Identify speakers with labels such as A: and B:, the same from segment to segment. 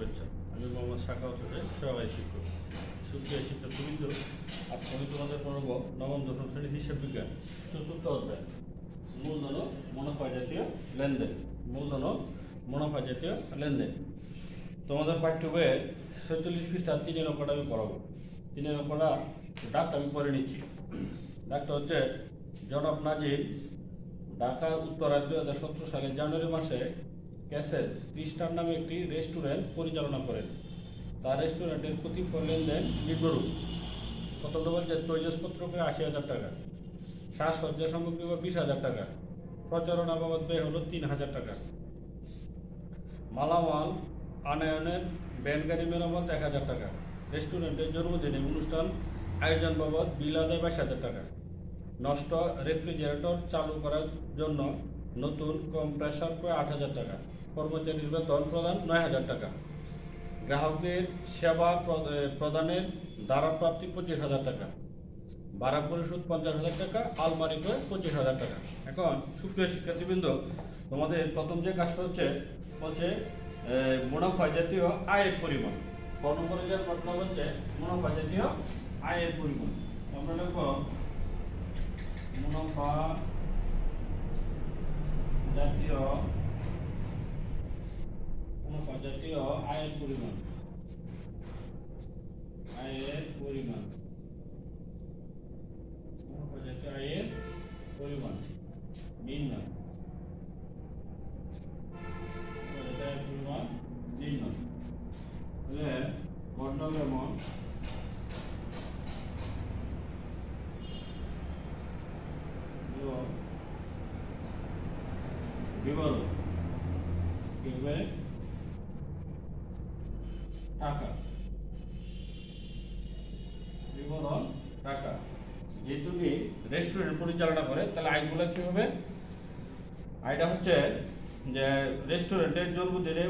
A: শুভেচ্ছা। আমি মোহাম্মদ সাখাওয়াত হোসেন, সহকারী শিক্ষক। সুপ্রিয় শিক্ষার্থীবৃন্দ, আজকে আমি তোমাদের পড়াব নবম দশম শ্রেণীর হিসাব বিজ্ঞান চতুর্থ অধ্যায় মূলধন ও মুনাফা জাতীয় লেনদেন। মূলধন ও মুনাফা জাতীয় লেনদেন। তোমাদের পাঠ্য বইয়ের 46 পৃষ্ঠা 3 নম্বরটা আমি পড়াবো। 3 নম্বরটা ডাকটা আমি পড়ে নিচ্ছি। ডাকটা হচ্ছে জনাব নাজির ঢাকার উত্তরায় 2017 সালের জানুয়ারি মাসে ক্যাসেল ক্রিস্টান নামে একটি রেস্টুরেন্ট পরিচালনা করেন। তার রেস্টুরেন্টের প্রতিফল লেনদেন নিম্নরূপ। প্রথমটা বলছে তৈজসপত্র করে 80,000 টাকা, সাজসজ্জা সামগ্রী 20,000 টাকা, প্রচারণা বাবদ ব্যয় হলো 3,000 টাকা, মালামাল আনয়নের ভ্যান গাড়ি মেরামত 1,000 টাকা, রেস্টুরেন্টের জন্মদিনে অনুষ্ঠান আয়োজন বাবদ বিল আদায় 22,000 টাকা, নষ্ট রেফ্রিজারেটর চালু করার জন্য নতুন কম্প্রেসার করে 8,000 টাকা, কর্মচারীর বেতন প্রদান 9,000 টাকা, গ্রাহকদের সেবা প্রদানের দ্বারা প্রাপ্তি 25,000 টাকা, ভাড়া পরিশোধ 50,000 টাকা, আলমারি করে 25,000 টাকা। এখন সুপ্রিয় শিক্ষার্থীবৃন্দ, তোমাদের প্রথম যে কাজটা হচ্ছে মুনাফা জাতীয় আয়ের পরিমাণ। ক নম্বরে যে প্রশ্ন হচ্ছে মুনাফা জাতীয় আয়ের পরিমাণ। আমরা লিখব মুনাফা জাতীয় আয়ের পরিমাণ। মুনাফা জাতীয় আয়ের পরিমাণ নির্ণয়। বিবরণ টাকা, বিবরণ টাকা। যেহেতু কি রেস্টুরেন্ট পরিচালনা করে, তাহলে আয়গুলো কি হবে? আয়টা হচ্ছে যে রেস্টুরেন্টের জন্মদিনে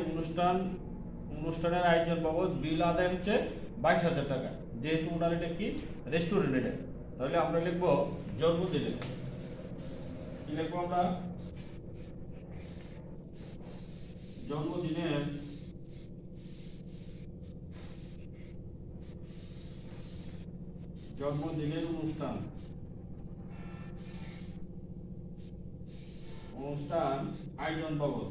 A: অনুষ্ঠানের আয়োজন বাবদ বিল আদায় হচ্ছে 22,000 টাকা। যেহেতু ওনার এটা কি রেস্টুরেন্ট, এটা তাহলে আমরা লিখবো জন্মদিনে। কি লিখবো আমরা? জন্মদিনের অনুষ্ঠান আয়োজন বাবদ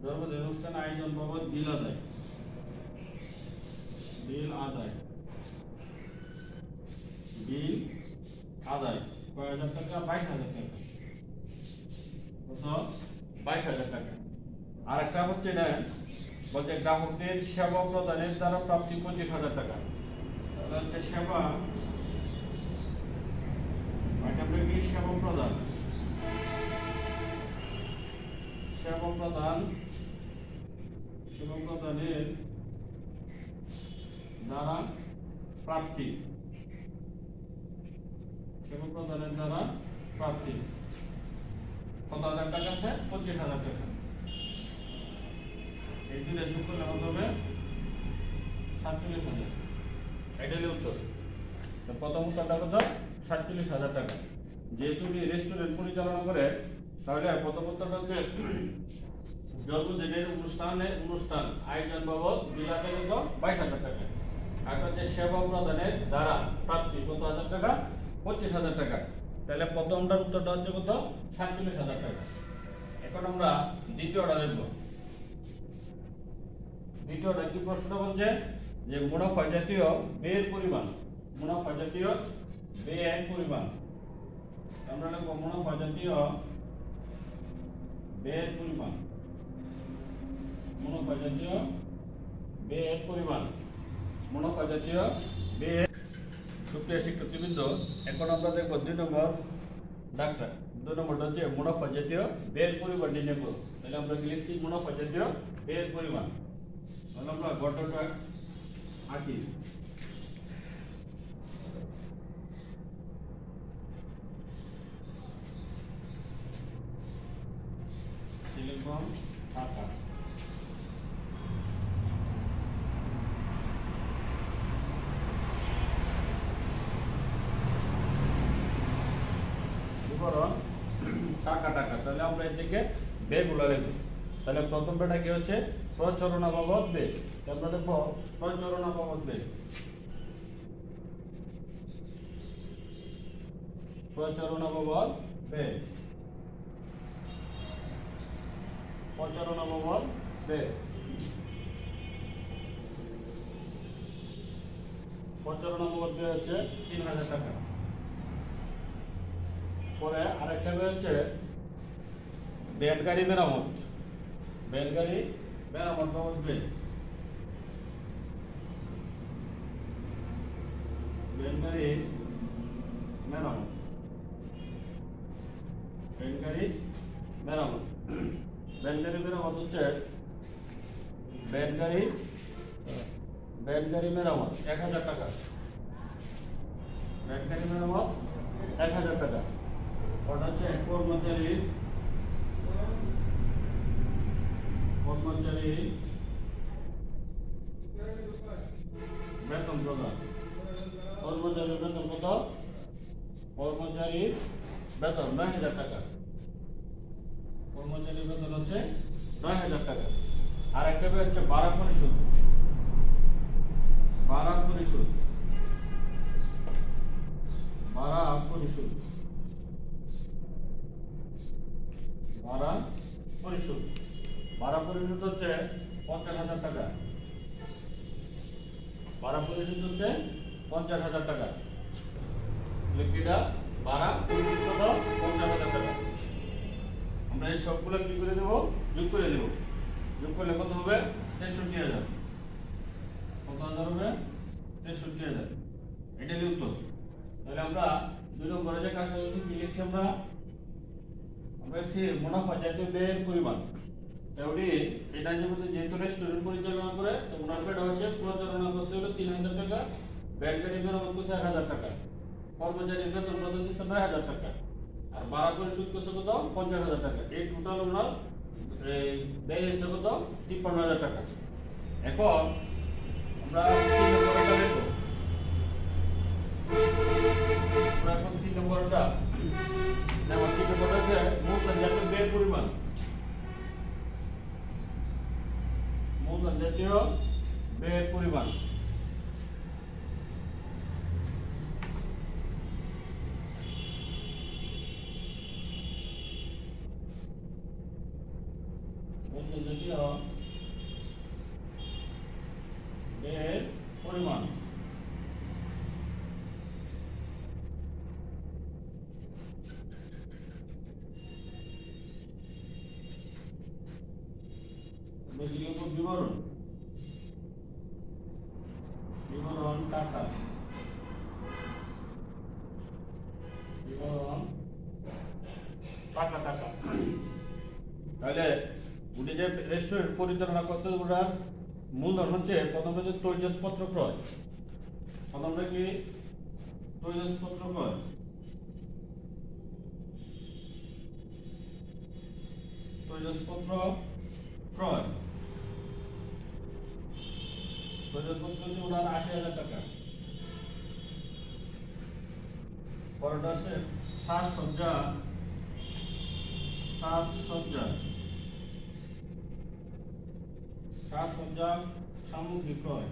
A: জন্মদিন অনুষ্ঠান আয়োজন বাবদ বিল আদায় কয় হাজার টাকা? 22,000 টাকা। কত? 22,000 টাকা। আর একটা হচ্ছে না, বলছে গ্রাহকদের সেবা প্রদানের দ্বারা প্রাপ্তি 25,000 টাকা। তাহলে হচ্ছে সেবা প্রদানের দ্বারা প্রাপ্তি, কত হাজার টাকা আছে? 25,000 টাকা। এই দুটো যোগ করলে কত হবে? 47,000। এটাই উত্তর। প্রথম উত্তরটা কত? 47,000 টাকা। যেহেতু রেস্টুরেন্ট পরিচালনা করে, তাহলে প্রথম উত্তরটা হচ্ছে জন্মদিনের অনুষ্ঠান আয়োজন বাবদ বিল আদায় কত? 22,000 টাকা। আর হচ্ছে সেবা প্রদানের দ্বারা প্রাপ্তি কত হাজার টাকা? 25,000 টাকা। তাহলে প্রথমটার উত্তরটা হচ্ছে কত? 47,000 টাকা। এখন আমরা দ্বিতীয়টা দেখব। দ্বিতীয়টা কি প্রশ্নটা বলছে যে মুনাফা জাতীয় ব্যয়ের পরিমাণ। আমরা লিখব মুনাফা জাতীয় ব্যয়ের পরিমাণ। সুপ্রিয় শিক্ষার্থীবৃন্দ, এখন আমরা দেখব 2 নম্বর ডাক্তার। 2 নম্বরটা হচ্ছে মুনাফা জাতীয় ব্যয়ের পরিমাণ নির্ণয় করব। তাহলে আমরা কি লিখছি? মুনাফা জাতীয় ব্যয়ের পরিমাণ। তাহলে আমরা গঠনটা আঁকি। টাকা বিবরণ টাকা টাকা, তাহলে আমরা এদিকে ব্যয়গুলো লিখব। তাহলে প্রথম বেটা কি হচ্ছে প্রচারণা বাবদ ব্যয়, আমরা দেখবো প্রচারণা বাবদ ব্যয়, প্রচারণা বাবদ ব্যয়, প্রচারণা বাবদ ব্যয়, প্রচারণা বাবদ ব্যয় হচ্ছে 3000 টাকা। পরে আরেকটা ব্যয় হচ্ছে বেলগাড়ি মেরামত, বেলগাড়ি মেরামত বাবদ ব্যয়, বেলগাড়ি মেরামত, বেলগাড়ি মেরামত, বেলগাড়ি মেরামত হচ্ছে বেলগাড়ি মেরামত 1000 টাকা, বেলগাড়ি মেরামত 1000 টাকা। ওটা হচ্ছে কর্মচারী বেতন প্রদান, কর্মচারী বেতন কত? কর্মচারী বেতন 9000 টাকা, কর্মচারী বেতন হচ্ছে 9000 টাকা। আর একটা হচ্ছে ভাড়া পরিশোধ, ভাড়া পরিশোধ, ভাড়া পরিশোধ, ভাড়া পরিশোধ, ভাড়া পরিশোধ হচ্ছে 50,000 টাকা, ভাড়া পরিশোধ হচ্ছে 50,000 টাকা। লিখিটা ভাড়া পরিশোধ কত? 50,000 টাকা। আমরা এই সবগুলো কি করে দেব? যোগ করে দেব। যোগ করলে কত হবে? 63,000। কত হাজার হবে? 63,000। এটা হলো উত্তর। তাহলে আমরা 2 নম্বরে যে কাজটা করছি কি লিখছি আমরা লিখছি মুনাফা জাতীয় ব্যয়ের পরিমাণ। তাহলে এটা যেহেতু রেস্টুরেন্ট পরিচালনা করে, তো মুনাফাটা হচ্ছে প্রচারণা করছে হলো 3000 টাকা, বেলগাড়ি মেরামত করছে 1000 টাকা, কর্মচারী বেতন প্রদান দিচ্ছে 9000 টাকা, আর ভাড়া পরিশোধ করছে কত? 50,000 টাকা। এই টোটাল ওনার ব্যয় হচ্ছে কত? 53,000 টাকা। এখন আমরা 3 নম্বরটা লিখব। আমরা এখন 3 নম্বরটা নেব। 3 নম্বরটা হচ্ছে মূলধন জাতীয় ব্যয়ের পরিমাণ, মূলধন জাতীয় ব্যয়ের পরিমাণ। মূলধন জাতীয় ব্যয়ের পরিমাণ। বিবরণ, বিবরণ টাকা, বিবরণ টাকা টাকা। তাহলে উনি যে রেস্টুরেন্ট পরিচালনা করতে ওনার মূলধন হচ্ছে প্রথমে যে তৈজসপত্র ক্রয়, প্রথমে কি তৈজসপত্র ক্রয়, তৈজসপত্র ক্রয়, তৈজসপত্র হচ্ছে ওনার 80,000 টাকা। পরেরটা আছে সাজসজ্জা, সাজসজ্জা, সাজসজ্জা সামগ্রী ক্রয়,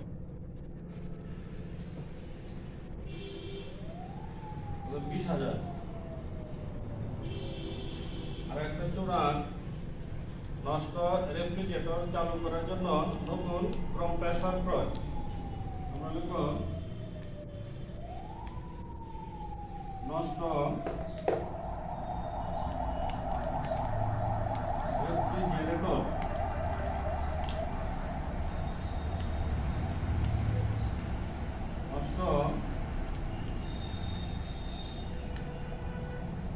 A: 20,000। আর একটা চূড়ান নষ্ট রেফ্রিজারেটর চালু করার জন্য নতুন কম্প্রেসর ক্রয়, আমরা লিখব নষ্ট রেফ্রিজারেটর, নষ্ট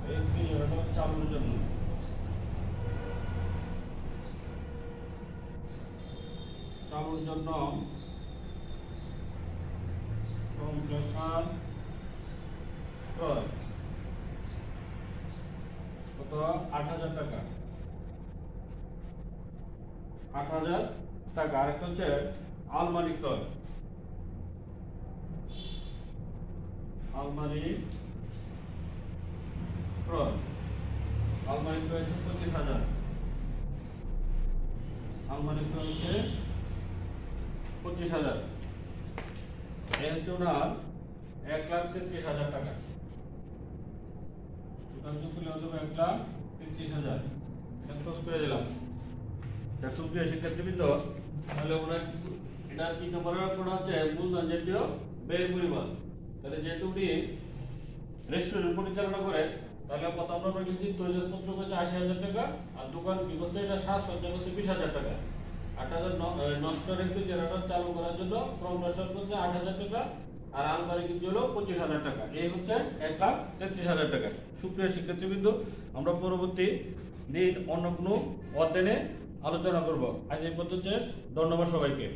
A: রেফ্রিজারেটর চালুর জন্য, চালুর জন্য কম্প্রেসর ক্রয়, কত? 8,000 টাকা, 8,000 টাকা। আরেকটা হচ্ছে আলমারি ক্রয়, আলমারি ক্রয়, আলমারি ক্রয় হচ্ছে 25,000, আলমারি ক্রয় হচ্ছে 25,000, এই হচ্ছে ওনার 1,33,000 টাকা। টোটাল যোগ করলে হতে হবে 1,33,000, এটা ক্রস করে দিলাম। তা সুপ্রিয় শিক্ষার্থীবৃন্দ, তাহলে ওনার এটা কি নম্বরের অঙ্কটা হচ্ছে মূলধন জাতীয় ব্যয়ের পরিমাণ। তাহলে যেহেতু উনি রেস্টুরেন্ট পরিচালনা করে, তাহলে কত আমরা রেখেছি, তৈজসপত্র করছে 80,000 টাকা, আর দোকান কি করছে, এটা সাজসজ্জা করছে 20,000 টাকা। 8,000 নষ্ট রেফ্রিজারেটর চালু করার জন্য ক্রম নষ্ট করছে 8,000 টাকা, আর আলমারি কিনছে হলো 25,000 টাকা। এই হচ্ছে 1,33,000 টাকা। সুপ্রিয় শিক্ষার্থীবৃন্দ, আমরা পরবর্তী দিন অন্য কোনো অধ্যায়ে আলোচনা করব। আজ এই পর্যন্ত, ধন্যবাদ সবাইকে।